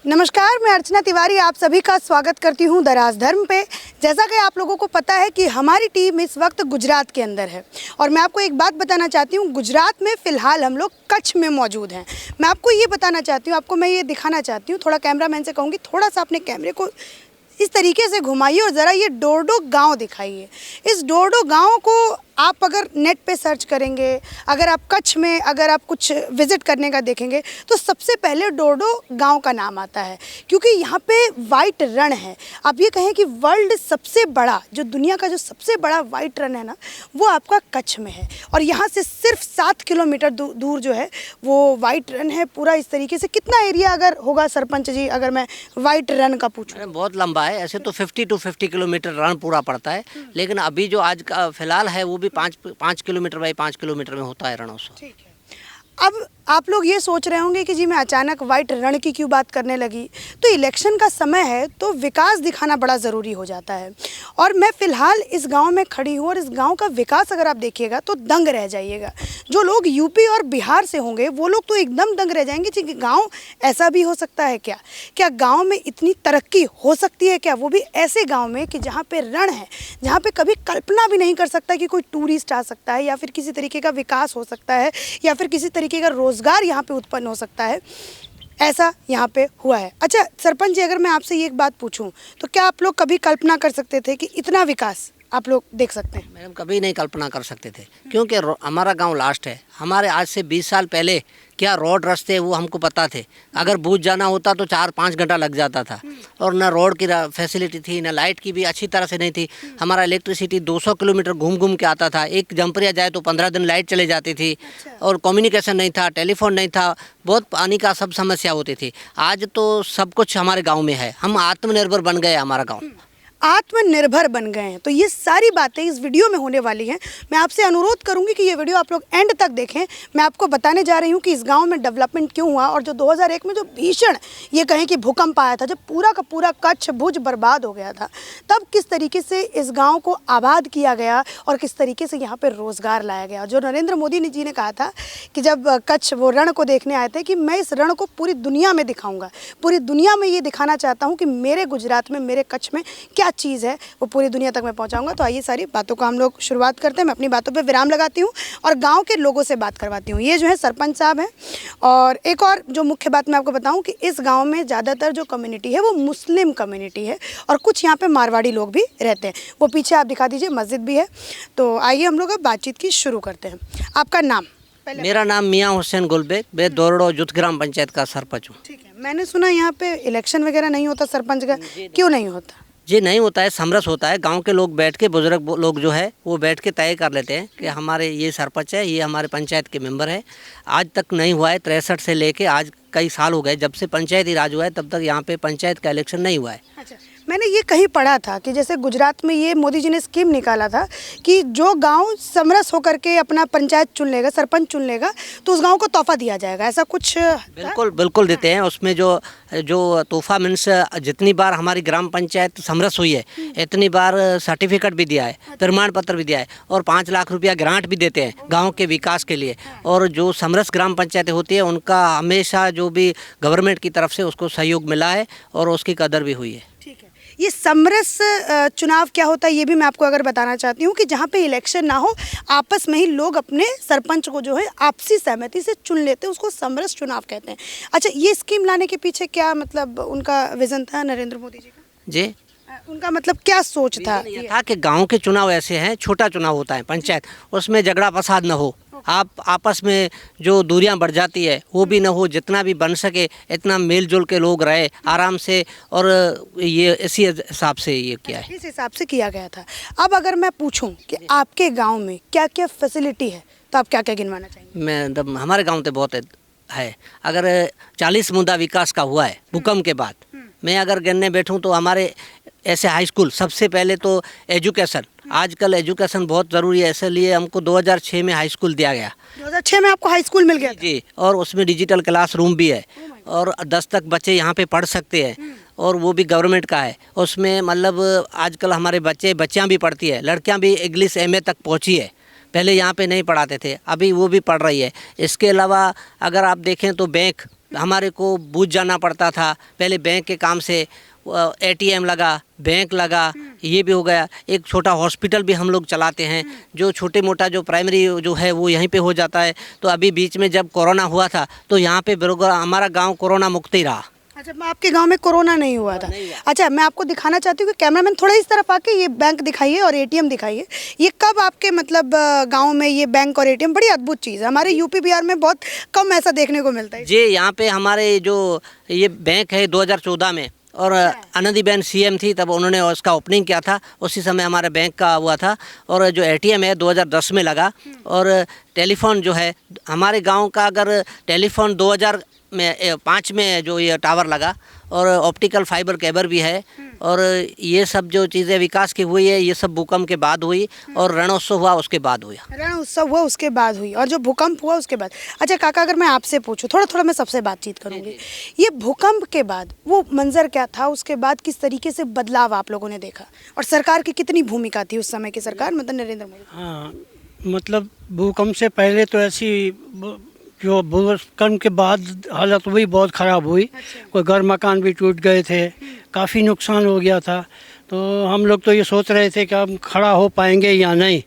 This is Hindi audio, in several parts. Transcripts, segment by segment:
नमस्कार, मैं अर्चना तिवारी आप सभी का स्वागत करती हूं दराज धर्म पे। जैसा कि आप लोगों को पता है कि हमारी टीम इस वक्त गुजरात के अंदर है और मैं आपको एक बात बताना चाहती हूं, गुजरात में फ़िलहाल हम लोग कच्छ में मौजूद हैं। मैं आपको ये बताना चाहती हूं, आपको मैं ये दिखाना चाहती हूँ, थोड़ा कैमरामैन से कहूँगी थोड़ा सा अपने कैमरे को इस तरीके से घुमाइए और ज़रा ये डोरडो गाँव दिखाइए। इस डोरडो गाँव को आप अगर नेट पे सर्च करेंगे, अगर आप कच्छ में अगर आप कुछ विज़िट करने का देखेंगे तो सबसे पहले डोरडो गांव का नाम आता है, क्योंकि यहाँ पे वाइट रण है। आप ये कहें कि वर्ल्ड सबसे बड़ा, जो दुनिया का जो सबसे बड़ा वाइट रण है ना, वो आपका कच्छ में है और यहाँ से सिर्फ 7 किलोमीटर दूर जो है वो वाइट रण है। पूरा इस तरीके से कितना एरिया अगर होगा सरपंच जी, अगर मैं वाइट रण का पूछूं? बहुत लंबा है, ऐसे तो 50 किलोमीटर रण पूरा पड़ता है, लेकिन अभी जो आज का फिलहाल है वो भी 5 किलोमीटर बाई 5 किलोमीटर में होता है रणोत्सव। ठीक है। अब आप लोग ये सोच रहे होंगे कि जी मैं अचानक वाइट रण की क्यों बात करने लगी। तो इलेक्शन का समय है तो विकास दिखाना बड़ा ज़रूरी हो जाता है और मैं फ़िलहाल इस गांव में खड़ी हूँ और इस गांव का विकास अगर आप देखिएगा तो दंग रह जाइएगा। जो लोग यूपी और बिहार से होंगे वो लोग तो एकदम दंग रह जाएंगे कि गाँव ऐसा भी हो सकता है क्या? क्या गाँव में इतनी तरक्की हो सकती है क्या? वो भी ऐसे गाँव में कि जहाँ पर रण है, जहाँ पर कभी कल्पना भी नहीं कर सकता कि कोई टूरिस्ट आ सकता है या फिर किसी तरीके का विकास हो सकता है या फिर किसी तरीके का रोजगार यहाँ पे उत्पन्न हो सकता है। ऐसा यहाँ पे हुआ है। अच्छा सरपंच जी, अगर मैं आपसे ये एक बात पूछूं तो क्या आप लोग कभी कल्पना कर सकते थे कि इतना विकास आप लोग देख सकते हैं? मैडम कभी नहीं कल्पना कर सकते थे, क्योंकि हमारा गांव लास्ट है। हमारे आज से 20 साल पहले क्या रोड रास्ते वो हमको पता थे। अगर भूज जाना होता तो 4-5 घंटा लग जाता था और न रोड की फैसिलिटी थी, न लाइट की भी अच्छी तरह से नहीं थी। हमारा इलेक्ट्रिसिटी 200 किलोमीटर घूम घूम के आता था। एक जंपरिया जाए तो 15 दिन लाइट चले जाती थी और कम्युनिकेशन नहीं था, टेलीफोन नहीं था, बहुत पानी का सब समस्या होती थी। आज तो सब कुछ हमारे गाँव में है, हम आत्मनिर्भर बन गए। हमारा गाँव आत्मनिर्भर बन गए हैं। तो ये सारी बातें इस वीडियो में होने वाली हैं। मैं आपसे अनुरोध करूंगी कि ये वीडियो आप लोग एंड तक देखें। मैं आपको बताने जा रही हूँ कि इस गांव में डेवलपमेंट क्यों हुआ और जो 2001 में जो भीषण ये कहें कि भूकंप आया था, जब पूरा का पूरा कच्छ भुज बर्बाद हो गया था, तब किस तरीके से इस गाँव को आबाद किया गया और किस तरीके से यहाँ पर रोज़गार लाया गया। जो नरेंद्र मोदी जी ने कहा था कि जब कच्छ वो रण को देखने आए थे कि मैं इस रण को पूरी दुनिया में दिखाऊँगा, पूरी दुनिया में ये दिखाना चाहता हूँ कि मेरे गुजरात में, मेरे कच्छ में क्या चीज़ है वो पूरी दुनिया तक मैं पहुंचाऊंगा। तो आइए सारी बातों को हम लोग शुरुआत करते हैं। मैं अपनी बातों पे विराम लगाती हूं और गांव के लोगों से बात करवाती हूं। ये जो है सरपंच साहब हैं और एक और जो मुख्य बात मैं आपको बताऊं कि इस गांव में ज़्यादातर जो कम्युनिटी है वो मुस्लिम कम्युनिटी है और कुछ यहाँ पे मारवाड़ी लोग भी रहते हैं। वो पीछे आप दिखा दीजिए, मस्जिद भी है। तो आइए हम लोग अब बातचीत की शुरू करते हैं। आपका नाम? मेरा नाम मियाँ हुसैन गुलबेग, मैं दोरडो जुत ग्राम पंचायत का सरपंच हूँ। ठीक है। मैंने सुना यहाँ पे इलेक्शन वगैरह नहीं होता सरपंच का, क्यों नहीं होता? जी नहीं होता है, समरस होता है। गांव के लोग बैठ के, बुजुर्ग लोग जो है वो बैठ के तय कर लेते हैं कि हमारे ये सरपंच है, ये हमारे पंचायत के मेंबर है। आज तक नहीं हुआ है, 63 से लेके आज कई साल हो गए। जब से पंचायती राज हुआ है तब तक यहाँ पे पंचायत का इलेक्शन नहीं हुआ है। अच्छा, मैंने ये कहीं पढ़ा था कि जैसे गुजरात में ये मोदी जी ने स्कीम निकाला था कि जो गांव समरस होकर के अपना पंचायत चुन लेगा, सरपंच चुन लेगा, तो उस गांव को तोहफा दिया जाएगा। ऐसा कुछ? बिल्कुल बिल्कुल देते हैं। उसमें जो तोहफा मीन्स जितनी बार हमारी ग्राम पंचायत समरस हुई है इतनी बार सर्टिफिकेट भी दिया है, प्रमाण पत्र भी दिया है और 5 लाख रुपया ग्रांट भी देते हैं गाँव के विकास के लिए। और जो समरस ग्राम पंचायतें होती है उनका हमेशा जो भी गवर्नमेंट की तरफ से उसको सहयोग मिला है और उसकी कदर भी हुई है। ठीक है। ये समरस चुनाव क्या होता है ये भी मैं आपको अगर बताना चाहती हूँ कि जहाँ पे इलेक्शन ना हो, आपस में ही लोग अपने सरपंच को जो है आपसी सहमति से चुन लेते हैं, उसको समरस चुनाव कहते हैं। अच्छा, ये स्कीम लाने के पीछे क्या मतलब उनका विजन था नरेंद्र मोदी जी का? जी, उनका मतलब क्या सोच था? ये था कि गांव के चुनाव ऐसे हैं, छोटा चुनाव होता है पंचायत, उसमें झगड़ा फसाद न हो, आप आपस में जो दूरियां बढ़ जाती है वो भी न हो, जितना भी बन सके इतना मेल जोल के लोग रहे आराम से। और ये इसी हिसाब से ये किया है, इस हिसाब से किया गया था। अब अगर मैं पूछूं कि आपके गांव में क्या क्या फैसिलिटी है तो आप क्या क्या गिनवाना चाहेंगे? हमारे गाँव तो बहुत है। अगर 40 मुद्दा विकास का हुआ है भूकंप के बाद, मैं अगर गिनने बैठूं तो हमारे ऐसे हाई स्कूल, सबसे पहले तो एजुकेशन, आजकल एजुकेशन बहुत ज़रूरी है, इसलिए हमको 2006 में हाई स्कूल दिया गया। 2006 में आपको हाई स्कूल मिल गया? जी, और उसमें डिजिटल क्लास रूम भी है और 10 तक बच्चे यहाँ पे पढ़ सकते हैं और वो भी गवर्नमेंट का है। उसमें मतलब आजकल हमारे बच्चियाँ भी पढ़ती है, लड़कियाँ भी इंग्लिश MA तक पहुँची है। पहले यहाँ पे नहीं पढ़ाते थे, अभी वो भी पढ़ रही है। इसके अलावा अगर आप देखें तो बैंक हमारे को बूझ जाना पड़ता था। पहले बैंक के काम से एटीएम लगा, बैंक लगा, ये भी हो गया। एक छोटा हॉस्पिटल भी हम लोग चलाते हैं, जो छोटे मोटा जो प्राइमरी जो है वो यहीं पे हो जाता है। तो अभी बीच में जब कोरोना हुआ था तो यहाँ पे बरोबर हमारा गांव कोरोना मुक्त ही रहा। अच्छा, आपके गांव में कोरोना नहीं हुआ था? अच्छा, मैं आपको दिखाना चाहती हूँ कि कैमरामैन थोड़ा इस तरफ आके ये बैंक दिखाइए और एटीएम दिखाइए। ये कब आपके मतलब गांव में ये बैंक और एटीएम, बड़ी अद्भुत चीज़ है। हमारे यूपी बिहार में बहुत कम ऐसा देखने को मिलता है। जी, यहाँ पे हमारे जो ये बैंक है 2014 में, और आनंदीबेन सीएम थी तब उन्होंने उसका ओपनिंग किया था। उसी समय हमारे बैंक का हुआ था। और जो एटीएम है 2010 में लगा। और टेलीफोन जो है हमारे गांव का, अगर टेलीफोन 2005 में जो ये टावर लगा, और ऑप्टिकल फाइबर केबल भी है। और ये सब जो चीज़ें विकास की हुई है ये सब भूकंप के बाद हुई, और रणोत्सव हुआ उसके बाद हुआ। रण उत्सव हुआ उसके बाद हुई, और जो भूकंप हुआ उसके बाद। अच्छा काका, अगर मैं आपसे पूछूं, थोड़ा थोड़ा मैं सबसे बातचीत करूंगी, ये भूकंप के बाद वो मंजर क्या था, उसके बाद किस तरीके से बदलाव आप लोगों ने देखा, और सरकार की कितनी भूमिका थी उस समय की सरकार, मतलब नरेंद्र मोदी? हाँ, मतलब भूकंप से पहले तो ऐसी जो भूकंप के बाद हालत हुई बहुत ख़राब हुई। कोई घर मकान भी टूट गए थे, काफ़ी नुकसान हो गया था। तो हम लोग तो ये सोच रहे थे कि हम खड़ा हो पाएंगे या नहीं,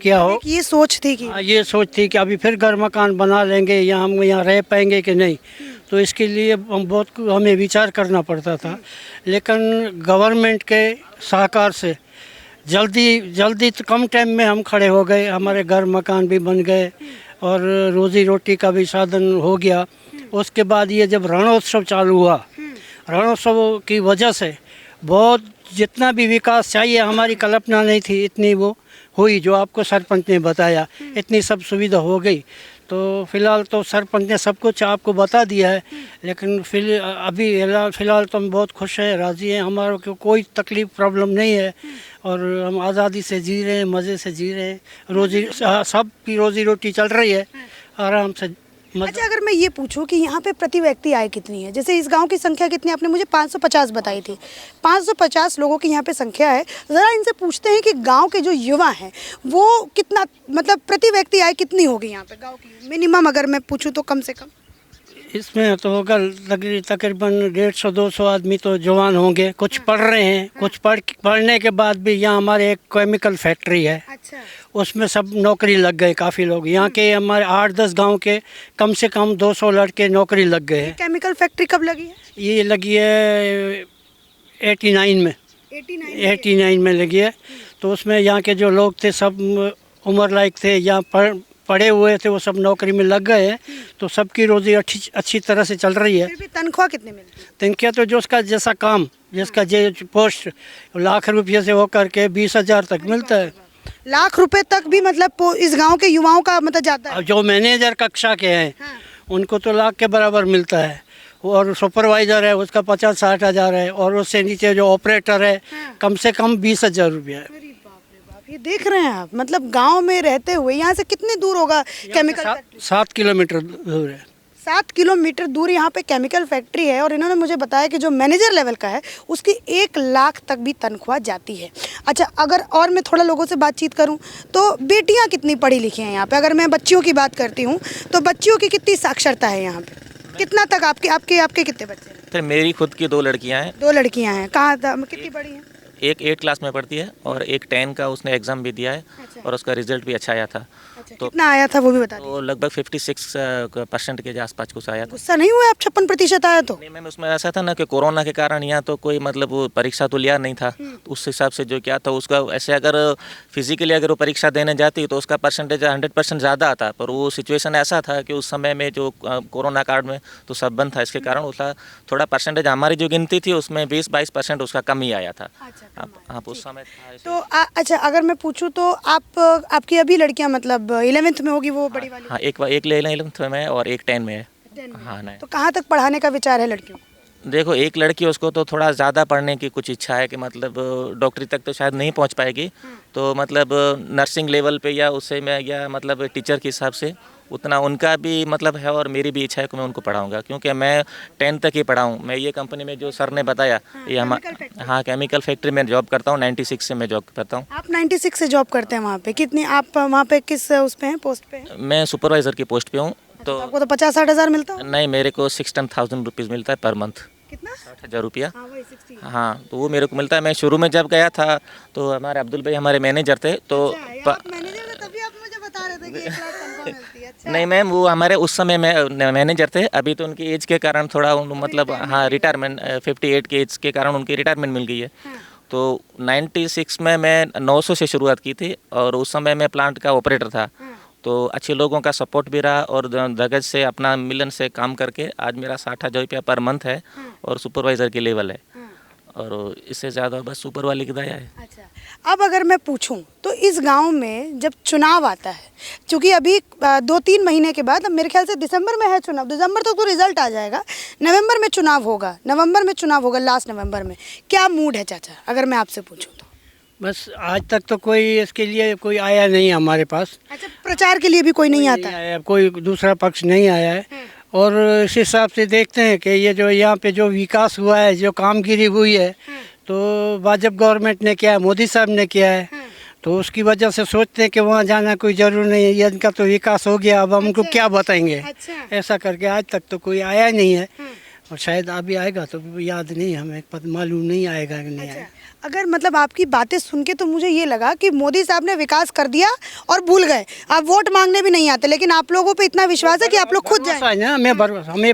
क्या हो। ये सोच थी कि ये सोच थी कि अभी फिर घर मकान बना लेंगे या हम यहाँ रह पाएंगे कि नहीं। तो इसके लिए हमें विचार करना पड़ता था। लेकिन गवर्नमेंट के सहकार से जल्दी तो कम टाइम में हम खड़े हो गए। हमारे घर मकान भी बन गए और रोज़ी रोटी का भी साधन हो गया। उसके बाद ये जब रणोत्सव चालू हुआ, रणोत्सव की वजह से बहुत जितना भी विकास चाहिए हमारी कल्पना नहीं थी इतनी वो हुई। जो आपको सरपंच ने बताया, इतनी सब सुविधा हो गई। तो फिलहाल तो सरपंच ने सब कुछ आपको बता दिया है। लेकिन अभी फ़िलहाल तो हम बहुत खुश हैं, राज़ी हैं। हमारे को कोई तकलीफ़ प्रॉब्लम नहीं है, और हम आज़ादी से जी रहे हैं, मज़े से जी रहे हैं। सब की रोज़ी रोटी चल रही है आराम से। अच्छा, अगर मैं ये पूछूं कि यहाँ पे प्रति व्यक्ति आय कितनी है, जैसे इस गांव की संख्या कितनी, आपने मुझे 550 बताई थी, 550 लोगों की यहाँ पे संख्या है। ज़रा इनसे पूछते हैं कि गांव के जो युवा हैं वो कितना, मतलब प्रति व्यक्ति आय कितनी होगी यहाँ पे गांव की, मिनिमम अगर मैं पूछूं तो कम से कम? इसमें तो होगा तकरीबन 150-200 आदमी तो जवान होंगे। कुछ पढ़ रहे हैं, कुछ पढ़ने के बाद भी यहाँ हमारे एक केमिकल फैक्ट्री है। अच्छा, उसमें सब नौकरी लग गए। काफ़ी लोग यहाँ के हमारे 8-10 गांव के कम से कम 200 लड़के नौकरी लग गए हैं। केमिकल फैक्ट्री कब लगी है? ये लगी है 89 में। 89 में लगी है। तो उसमें यहाँ के जो लोग थे सब उम्र लायक थे, यहाँ पढ़े हुए थे, वो सब नौकरी में लग गए हैं। तो सबकी रोज़ी अच्छी तरह से चल रही है। फिर भी तनख्वाह कितनी मिलती है? तनख्वाह तो जो उसका जैसा काम, जिसका जो पोस्ट, लाख रुपये से होकर के 20,000 तक मिलता है। लाख रुपए तक भी मतलब इस गांव के युवाओं का मतलब जाता है? अब जो मैनेजर कक्षा के हैं उनको तो लाख के बराबर मिलता है, और सुपरवाइज़र है उसका 50-60 हज़ार है, और उससे नीचे जो ऑपरेटर है कम से कम 20,000 रुपया है। अरे बाप रे बाप, ये देख रहे हैं आप, मतलब गांव में रहते हुए यहाँ से कितनी दूर होगा केमिकल फैक्ट्री? 7 किलोमीटर दूर है। 7 किलोमीटर दूर यहाँ पे केमिकल फैक्ट्री है। और इन्होंने मुझे बताया कि जो मैनेजर लेवल का है उसकी 1 लाख तक भी तनख्वाह जाती है। अच्छा, अगर और मैं थोड़ा लोगों से बातचीत करूँ तो बेटियाँ कितनी पढ़ी लिखी हैं यहाँ पे? अगर मैं बच्चियों की बात करती हूँ तो बच्चियों की कितनी साक्षरता है यहाँ पे? कितना तक आपके कितने बच्चे हैं? फिर मेरी खुद की 2 लड़कियां हैं। 2 लड़कियाँ हैं। कहाँ कितनी बड़ी हैं? एक 8 क्लास में पढ़ती है और एक 10 का उसने एग्ज़ाम भी दिया है। अच्छा। और उसका रिजल्ट भी अच्छा आया था। अच्छा, तो कितना आया था वो भी बता दीजिए। तो लगभग 56% के आसपास कुछ आया था। गुस्सा नहीं हुआ आप 56% आया तो? नहीं मैम, उसमें ऐसा था ना कि कोरोना के कारण यहाँ तो कोई मतलब वो परीक्षा तो लिया नहीं था। तो उस हिसाब से जो क्या था उसका, ऐसे अगर फिजिकली अगर वो परीक्षा देने जाती तो उसका परसेंटेज 100% ज़्यादा आता। पर वो सिचुएशन ऐसा था कि उस समय में जो कोरोना काल में तो सब बंद था, इसके कारण उसका थोड़ा परसेंटेज, हमारी जो गिनती थी उसमें 20-22% उसका कम ही आया था। आप उस समय तो अच्छा, अगर मैं पूछूं तो आपकी अभी लड़कियां मतलब 11th में होगी वो बड़ी वाली? हाँ, एक 11th में और एक 10 में है। 10 में। हाँ नहीं, तो कहाँ तक पढ़ाने का विचार है लड़कियों को? देखो एक लड़की उसको तो थोड़ा ज़्यादा पढ़ने की कुछ इच्छा है कि मतलब डॉक्टरी तक तो शायद नहीं पहुंच पाएगी। तो मतलब नर्सिंग लेवल पे या उससे मैं या मतलब टीचर के हिसाब से उतना उनका भी मतलब है, और मेरी भी इच्छा है कि मैं उनको पढ़ाऊंगा, क्योंकि मैं 10 तक ही पढ़ाऊँ। मैं ये कंपनी में जो सर ने बताया, ये केमिकल फैक्ट्री में जॉब करता हूँ। 96 से मैं जॉब करता हूँ। आप 96 से जॉब करते हैं वहाँ पे? कितनी आप वहाँ पे किस उस पे हैं, पोस्ट पे हैं? मैं सुपरवाइज़र की पोस्ट पे हूँ। तो आपको तो 50-60 हज़ार मिलता हो। नहीं, मेरे को 16,000 रुपीज़ मिलता है पर मंथ, कितना? 60,000 रुपया। हाँ वही 60। हाँ, तो वो मेरे को मिलता है। मैं शुरू में जब गया था तो हमारे अब्दुल भाई हमारे मैनेजर थे, तो आप मैनेजर थे तभी आप मुझे बता रहे थे कि 1 लाख तनख्वाह मिलती है। अच्छा। नहीं मैम, वो हमारे उस समय में मैनेजर थे। अभी तो उनकी एज के कारण थोड़ा मतलब हाँ रिटायरमेंट 58 के एज के कारण उनकी रिटायरमेंट मिल गई है। तो 96 में मैं 900 से शुरुआत की थी और उस समय मैं प्लांट का ऑपरेटर था। तो अच्छे लोगों का सपोर्ट भी रहा और धगज से अपना मिलन से काम करके आज मेरा 60,000 रुपया पर मंथ है और सुपरवाइज़र की लेवल है और इससे ज़्यादा बस ऊपर वाले की दया है। अच्छा, अब अगर मैं पूछूं तो इस गांव में जब चुनाव आता है, क्योंकि अभी 2-3 महीने के बाद, अब मेरे ख्याल से दिसंबर में है चुनाव, दिसंबर तक तो रिजल्ट आ जाएगा, नवंबर में चुनाव होगा, लास्ट नवंबर में। क्या मूड है चाचा, अगर मैं आपसे पूछूं तो? बस आज तक तो कोई इसके लिए कोई आया नहीं हमारे पास। अच्छा, प्रचार के लिए भी कोई नहीं आता है? आया, कोई दूसरा पक्ष नहीं आया है। और इस हिसाब से देखते हैं कि ये जो यहाँ पे जो विकास हुआ है, जो कामगिरी हुई है, तो भाजपा गवर्नमेंट ने किया है, मोदी साहब ने किया है, तो उसकी वजह से सोचते हैं कि वहाँ जाना कोई ज़रूर नहीं है, ये इनका तो विकास हो गया, अब हमको क्या बताएंगे। ऐसा करके आज तक तो कोई आया नहीं है और शायद अभी आएगा तो याद नहीं, हमें मालूम नहीं आएगा कि नहीं आएगा। अगर मतलब आपकी बातें सुन के तो मुझे ये लगा कि मोदी साहब ने विकास कर दिया और भूल गए, आप वोट मांगने भी नहीं आते, लेकिन आप लोगों पे इतना विश्वास है कि आप लोग खुद जाएं। भरोसा है ना, हमें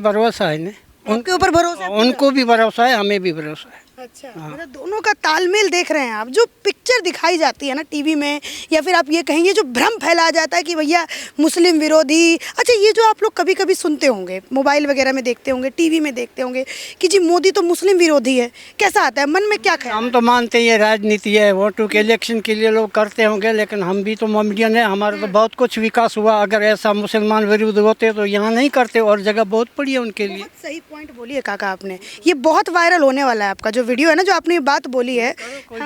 भरोसा है ना, उनके ऊपर भरोसा है? उनको भी भरोसा है, हमें भी भरोसा है। अच्छा, मतलब दोनों का तालमेल देख रहे हैं आप। जो पिक्चर दिखाई जाती है ना टीवी में, या फिर आप ये कहेंगे जो भ्रम फैलाया जाता है कि भैया मुस्लिम विरोधी, अच्छा ये जो आप लोग कभी कभी सुनते होंगे, मोबाइल वगैरह में देखते होंगे, टीवी में देखते होंगे कि जी मोदी तो मुस्लिम विरोधी है, कैसा आता है मन में, क्या ख्याल? हम तो मानते हैं ये राजनीति है, वोटों के इलेक्शन के लिए लोग करते होंगे, लेकिन हम भी तो मोमेडियन है, हमारा तो बहुत कुछ विकास हुआ। अगर ऐसा मुसलमान विरोध होते तो यहाँ नहीं करते, और जगह बहुत पड़ी है उनके लिए। बहुत सही पॉइंट बोलिए काका आपने, ये बहुत वायरल होने वाला है आपका जो वीडियो है ना, जो आपने बात बोली है। कोई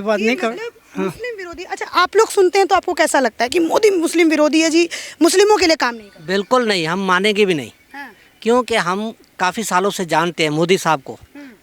बात नहीं कर। मुस्लिम विरोधी, अच्छा आप लोग सुनते हैं तो आपको कैसा लगता है कि मोदी मुस्लिम विरोधी है जी, मुस्लिमों के लिए काम नहीं करता? बिल्कुल नहीं, हम मानेंगे भी नहीं, क्योंकि हम काफ़ी सालों से जानते हैं मोदी साहब को।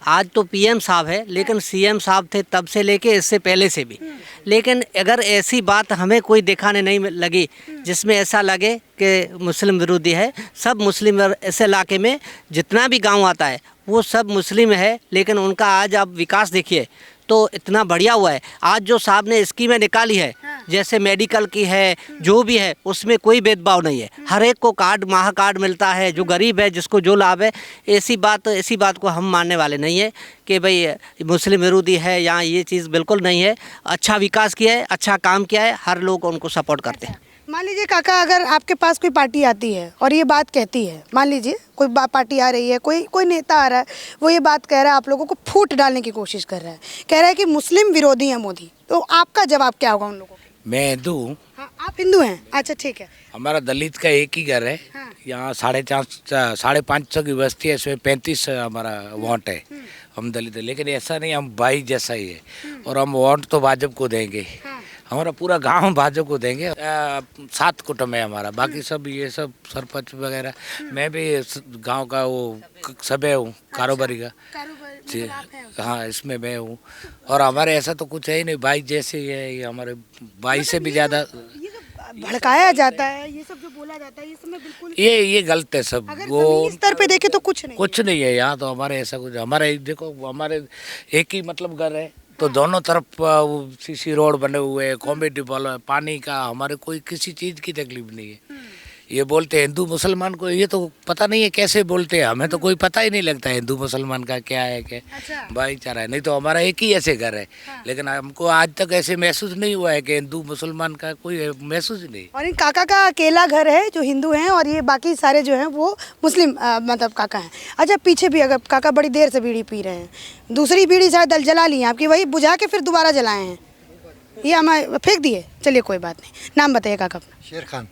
आज तो पीएम साहब है, लेकिन सीएम साहब थे तब से लेके इससे पहले से भी। लेकिन अगर ऐसी बात हमें कोई दिखाने नहीं लगी जिसमें ऐसा लगे कि मुस्लिम विरोधी है, सब मुस्लिम इस इलाके में जितना भी गांव आता है वो सब मुस्लिम है, लेकिन उनका आज आप विकास देखिए तो इतना बढ़िया हुआ है। आज जो साहब ने स्कीमें निकाली है, जैसे मेडिकल की है, जो भी है, उसमें कोई भेदभाव नहीं है, हर एक को कार्ड, माह कार्ड मिलता है, जो गरीब है जिसको जो लाभ है। ऐसी बात को हम मानने वाले नहीं है कि भाई मुस्लिम विरोधी है, यहाँ ये चीज़ बिल्कुल नहीं है। अच्छा विकास किया है, अच्छा काम किया है, हर लोग उनको सपोर्ट करते हैं। मान लीजिए काका, अगर आपके पास कोई पार्टी आती है और ये बात कहती है, मान लीजिए कोई पार्टी आ रही है, कोई नेता आ रहा है, वो ये बात कह रहा है, आप लोगों को फूट डालने की कोशिश कर रहा है, कह रहा है कि मुस्लिम विरोधी है मोदी, तो आपका जवाब क्या होगा उन लोगों को? मैं हिंदू हूँ। हाँ, आप हिंदू हैं? अच्छा ठीक है। हमारा दलित का एक ही घर है। हाँ। यहाँ 550 की बस्ती है, इसमें 35 हमारा वोट है। हम दलित है, लेकिन ऐसा नहीं, हम भाई जैसा ही है और हम वोट तो भाजपा को देंगे। हमारा पूरा गांव भाजपा को देंगे। 7 कुटुंब है हमारा, बाकी सब ये सब सरपंच वगैरह। मैं भी गांव का वो सभ्य हूँ, कारोबारी का। जी हाँ, इसमें मैं हूँ। और हमारे ऐसा तो कुछ है ही नहीं, भाई जैसे ही है, ये हमारे भाई से भी ज़्यादा। ये सब भड़काया जाता है, ये सब जो बोला जाता है, ये सब में बिल्कुल ये गलत है सब। अगर वो जमीनी स्तर पे देखे तो कुछ नहीं है यहाँ तो। हमारे ऐसा कुछ, हमारे देखो, हमारे एक ही मतलब घर है, तो दोनों तरफ सीसी रोड बने हुए हैं, कॉम्बिटी वाला है, पानी का, हमारे कोई किसी चीज़ की तकलीफ नहीं है। ये बोलते हैं हिंदू मुसलमान को, ये तो पता नहीं है कैसे बोलते हैं, हमें तो कोई पता ही नहीं लगता है हिंदू मुसलमान का क्या है, क्या भाईचारा है। नहीं तो हमारा एक ही ऐसे घर है। लेकिन हमको आज तक ऐसे महसूस नहीं हुआ है कि हिंदू मुसलमान का कोई महसूस ही नहीं। और इन काका का अकेला घर है जो हिंदू हैं, और ये बाकी सारे जो हैं वो मुस्लिम मतलब काका हैं। अच्छा, पीछे भी अगर काका बड़ी देर से बीड़ी पी रहे हैं, दूसरी बीड़ी शायद जला ली है आपकी, वही बुझा के फिर दोबारा जलाए हैं, ये हमें फेंक दिए। चलिए कोई बात नहीं, नाम बताइए काका अपना। शेर खान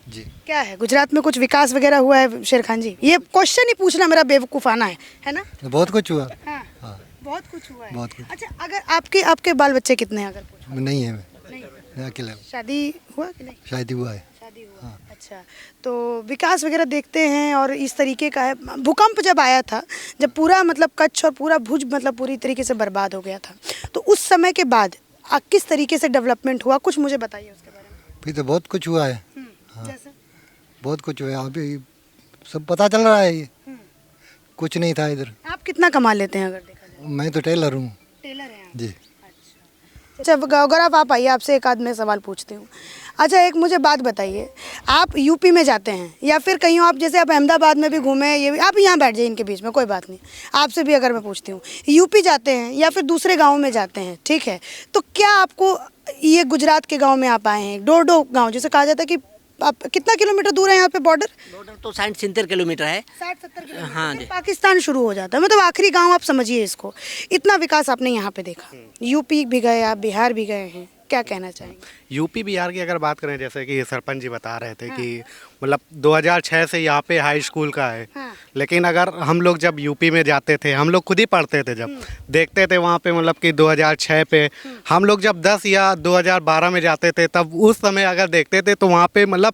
जी। क्या है गुजरात में कुछ विकास वगैरह हुआ है शेर खान जी? ये क्वेश्चन ही पूछना मेरा बेवकूफ़ाना है ना? बहुत कुछ हुआ। हाँ, हाँ, बहुत कुछ हुआ है। बहुत कुछ। अच्छा, अगर आपके बाल बच्चे कितने हैं अगर पूछूं? नहीं है, मैं नहीं, अकेला हूँ। शादी हुआ कि नहीं? शादी हुआ है। शादी हुआ। अच्छा, तो विकास वगैरह देखते हैं और इस तरीके का है। भूकंप जब आया था, जब पूरा मतलब कच्छ और पूरा भुज मतलब पूरी तरीके से बर्बाद हो गया था, तो उस समय के बाद किस तरीके से डेवलपमेंट हुआ, कुछ मुझे बताइए उसके बारे में। फिर तो बहुत कुछ हुआ है। हाँ। जैसे बहुत कुछ हुआ अभी सब पता चल रहा है ये कुछ नहीं था इधर। आप कितना कमा लेते हैं अगर देखा जाए? मैं तो टेलर हूँ टेलर हैं आप? जी। अच्छा गौरव आप आइए, आपसे एक आध मैं सवाल पूछती हूँ। अच्छा एक मुझे बात बताइए, आप यूपी में जाते हैं या फिर कहीं आप, जैसे आप अहमदाबाद में भी घूमे, ये भी आप यहाँ बैठ जाइए इनके बीच में, कोई बात नहीं, आपसे भी अगर मैं पूछती हूँ, यूपी जाते हैं या फिर दूसरे गाँव में जाते हैं, ठीक है, तो क्या आपको ये गुजरात के गाँव में आप आए हैं, डोरडो गाँव जिसे कहा जाता है कि आप कितना किलोमीटर दूर है यहाँ पे बॉर्डर? बॉर्डर तो 60-70 किलोमीटर है। 60-70 किलोमीटर हाँ फिर जी। पाकिस्तान शुरू हो जाता है, मतलब आखिरी गांव आप समझिए इसको। इतना विकास आपने यहाँ पे देखा, यूपी भी गए आप, बिहार भी गए हैं, क्या कहना चाहेंगे? यूपी बिहार की अगर बात करें, जैसे कि सरपंच जी बता रहे थे कि मतलब 2006 से यहाँ पे हाई स्कूल का है, लेकिन अगर हम लोग जब यूपी में जाते थे, हम लोग खुद ही पढ़ते थे, जब देखते थे वहाँ पे मतलब कि 2006 पे हम लोग जब 10 या 2012 में जाते थे, तब उस समय अगर देखते थे तो वहाँ पे मतलब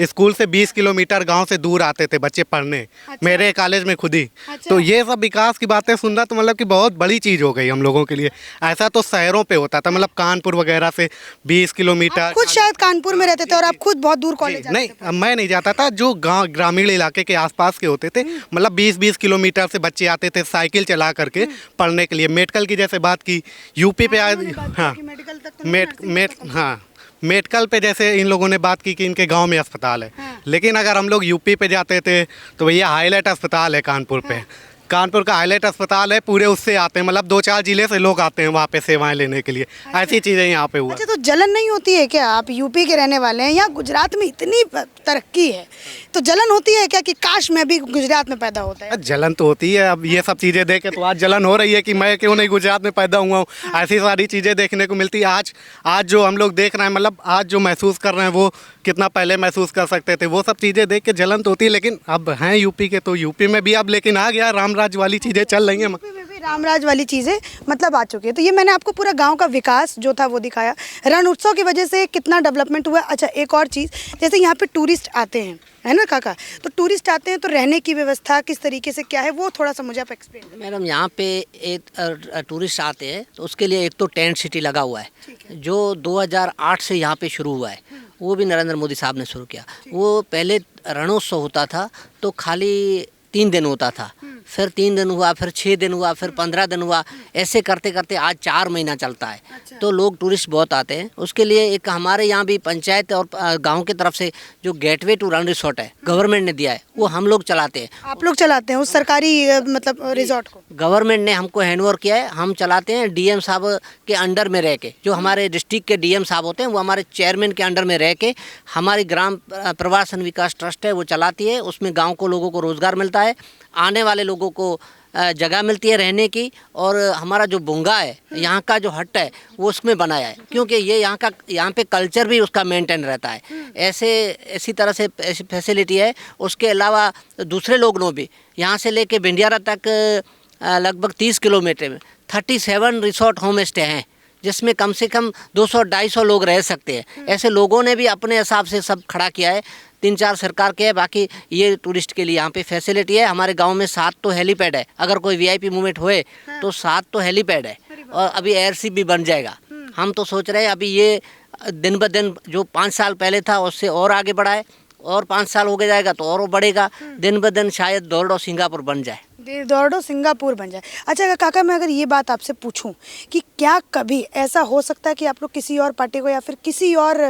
स्कूल से 20 किलोमीटर गांव से दूर आते थे बच्चे पढ़ने। अच्छा। मेरे कॉलेज में खुद ही। अच्छा। तो ये सब विकास की बातें सुनना तो मतलब कि बहुत बड़ी चीज़ हो गई हम लोगों के लिए। ऐसा तो शहरों पे होता था, मतलब कानपुर वगैरह से 20 किलोमीटर। आप खुद शायद कानपुर में रहते थे और आप खुद बहुत दूर कॉलेज जाते नहीं, थे। मैं नहीं जाता था, जो गांव ग्रामीण इलाके के आसपास के होते थे, मतलब 20-20 किलोमीटर से बच्चे आते थे साइकिल चला करके पढ़ने के लिए। मेडिकल की जैसे बात की, यूपी पे आए, हाँ मेडिकल तक तो नहीं, हाँ मेडिकल पे जैसे इन लोगों ने बात की कि इनके गांव में अस्पताल है, लेकिन अगर हम लोग यूपी पे जाते थे तो भैया हाईलाइट अस्पताल है कानपुर पे। कानपुर का हाईलाइट अस्पताल है, पूरे उससे आते हैं, मतलब 2-4 जिले से लोग आते हैं वहाँ पे सेवाएं लेने के लिए। ऐसी चीज़ें यहाँ पे हुआ। अच्छा तो जलन नहीं होती है क्या? आप यूपी के रहने वाले हैं, यहाँ गुजरात में इतनी तरक्की है, तो जलन होती है क्या कि काश मैं भी गुजरात में पैदा होता है? जलन तो होती है। अब ये सब चीज़ें देखे तो आज जलन हो रही है कि मैं क्यों नहीं गुजरात में पैदा हुआ हूँ। ऐसी सारी चीज़ें देखने को मिलती है। आज जो हम लोग देख रहे हैं, मतलब आज जो महसूस कर रहे हैं, वो कितना पहले महसूस कर सकते थे। वो सब चीज़ें देख के जलन तो होती है, लेकिन अब हैं यूपी के, तो यूपी में भी अब लेकिन आ गया रामराज वाली चीज़ें चल रही हैं। यूपी में भी रामराज वाली चीज़ें मतलब आ चुकी है। तो ये मैंने आपको पूरा गांव का विकास जो था वो दिखाया, रण उत्सव की वजह से कितना डेवलपमेंट हुआ। अच्छा एक और चीज़, जैसे यहाँ पे टूरिस्ट आते हैं, है ना काका, तो टूरिस्ट आते हैं तो रहने की व्यवस्था किस तरीके से क्या है, वो थोड़ा सा मुझे आप एक्सप्लेन करें। मैडम यहाँ पे एक टूरिस्ट आते हैं तो उसके लिए एक तो टेंट सिटी लगा हुआ है जो 2008 से यहाँ पे शुरू हुआ है, वो भी नरेंद्र मोदी साहब ने शुरू किया। वो पहले रणोत्सव होता था तो खाली 3 दिन होता था, फिर 3 दिन हुआ, फिर 6 दिन हुआ, फिर 15 दिन हुआ, ऐसे करते करते आज 4 महीना चलता है। तो लोग टूरिस्ट बहुत आते हैं। उसके लिए एक हमारे यहाँ भी पंचायत और गांव की तरफ से जो गेटवे टू रण रिसोर्ट है, गवर्नमेंट ने दिया है, वो हम लोग चलाते हैं। आप लोग चलाते हैं उस सरकारी मतलब रिजॉर्ट को? गवर्नमेंट ने हमको हैंडओवर किया है, हम चलाते हैं। डीएम साहब के अंडर में रह के, जो हमारे डिस्ट्रिक्ट के डीएम साहब होते हैं, वो हमारे चेयरमैन के अंडर में रह के हमारी ग्राम प्रवासन विकास ट्रस्ट है वो चलाती है। उसमें गांव को लोगों को रोज़गार मिलता है, आने वाले लोगों को जगह मिलती है रहने की। और हमारा जो बुंगा है, यहाँ का जो हट है, वो उसमें बनाया है, क्योंकि ये यहाँ पे कल्चर भी उसका मेंटेन रहता है। ऐसी तरह से ऐसी फैसिलिटी है। उसके अलावा दूसरे लोगों भी यहाँ से लेके भिंडियारा तक लगभग 30 किलोमीटर में 37 रिसोर्ट होम स्टे हैं, जिसमें कम से कम 200-250 लोग रह सकते हैं। ऐसे लोगों ने भी अपने हिसाब से सब खड़ा किया है। 3-4 सरकार के है, बाकी ये टूरिस्ट के लिए यहाँ पे फैसिलिटी है। हमारे गांव में 7 तो हेलीपैड है, अगर कोई वीआईपी मूवमेंट हुए तो 7 तो हेलीपैड है, और अभी एयरशिप भी बन जाएगा। हम तो सोच रहे हैं अभी ये दिन ब दिन जो 5 साल पहले था उससे और आगे बढ़ा है, और 5 साल हो गया जाएगा तो और बढ़ेगा। दिन ब दिन शायद दौड़ो सिंगापुर बन जाए, दौड़ो सिंगापुर बन जाए। अच्छा काका, मैं अगर ये बात आपसे पूछूं कि क्या कभी ऐसा हो सकता है कि आप लोग किसी और पार्टी को या फिर किसी और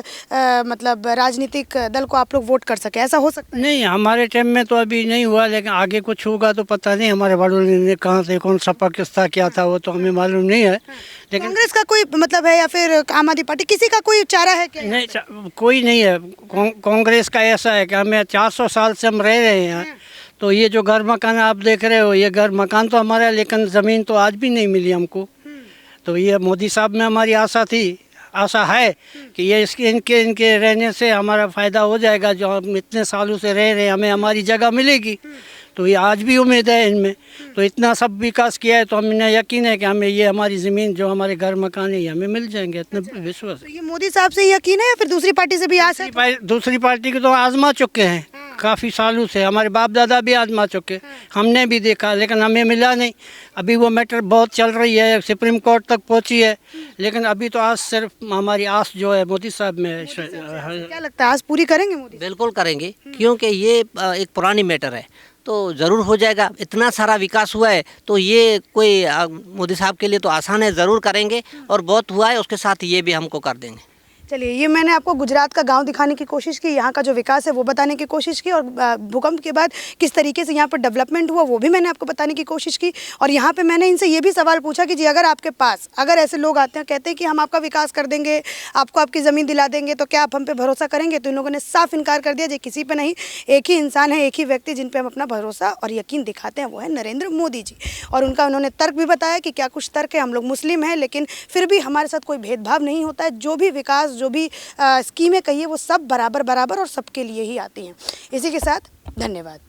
मतलब राजनीतिक दल को आप लोग वोट कर सके, ऐसा हो सकता है? नहीं, हमारे टाइम में तो अभी नहीं हुआ, लेकिन आगे कुछ होगा तो पता नहीं। हमारे बड़ों ने कहाँ से कौन सा पाकिस्तान क्या था वो तो हमें मालूम नहीं है, लेकिन कांग्रेस का कोई मतलब है या फिर आम आदमी पार्टी, किसी का कोई चारा है क्या? नहीं, कोई नहीं है। कांग्रेस का ऐसा है कि हमें 400 साल से हम रह रहे हैं, तो ये जो घर मकान आप देख रहे हो, ये घर मकान तो हमारा है, लेकिन ज़मीन तो आज भी नहीं मिली हमको। तो ये मोदी साहब में हमारी आशा है कि ये इनके रहने से हमारा फ़ायदा हो जाएगा। जो हम इतने सालों से रह रहे हैं, हमें हमारी जगह मिलेगी, तो ये आज भी उम्मीद है इनमें। तो इतना सब विकास किया है तो हमें यकीन है कि हमें ये हमारी ज़मीन जो हमारे घर मकान है ये हमें मिल जाएंगे, इतना विश्वास। तो ये मोदी साहब से यकीन है या फिर दूसरी पार्टी से भी आस है? दूसरी पार्टी को तो आजमा चुके हैं, काफ़ी सालों से, हमारे बाप दादा भी आजमा चुके, हमने भी देखा, लेकिन हमें मिला नहीं। अभी वो मैटर बहुत चल रही है, सुप्रीम कोर्ट तक पहुंची है, लेकिन अभी तो आज सिर्फ हमारी आस जो है मोदी साहब में है। क्या लगता है आज पूरी करेंगे मोदी? बिल्कुल करेंगे, क्योंकि ये एक पुरानी मैटर है, तो ज़रूर हो जाएगा। इतना सारा विकास हुआ है तो ये कोई मोदी साहब के लिए तो आसान है, ज़रूर करेंगे। और बहुत हुआ है, उसके साथ ये भी हमको कर देंगे। चलिए, ये मैंने आपको गुजरात का गांव दिखाने की कोशिश की, यहाँ का जो विकास है वो बताने की कोशिश की, और भूकंप के बाद किस तरीके से यहाँ पर डेवलपमेंट हुआ वो भी मैंने आपको बताने की कोशिश की। और यहाँ पे मैंने इनसे ये भी सवाल पूछा कि जी अगर आपके पास अगर ऐसे लोग आते हैं कहते हैं कि हम आपका विकास कर देंगे, आपको आपकी ज़मीन दिला देंगे, तो क्या आप हम पे भरोसा करेंगे? तो इन लोगों ने साफ इनकार कर दिया, जी किसी पर नहीं। एक ही इंसान है, एक ही व्यक्ति जिन पर हम अपना भरोसा और यकीन दिखाते हैं, वो है नरेंद्र मोदी जी। और उनका उन्होंने तर्क भी बताया कि क्या कुछ तर्क है, हम लोग मुस्लिम हैं लेकिन फिर भी हमारे साथ कोई भेदभाव नहीं होता है, जो भी विकास जो भी स्कीमें कहिए वो सब बराबर और सबके लिए ही आती हैं। इसी के साथ धन्यवाद।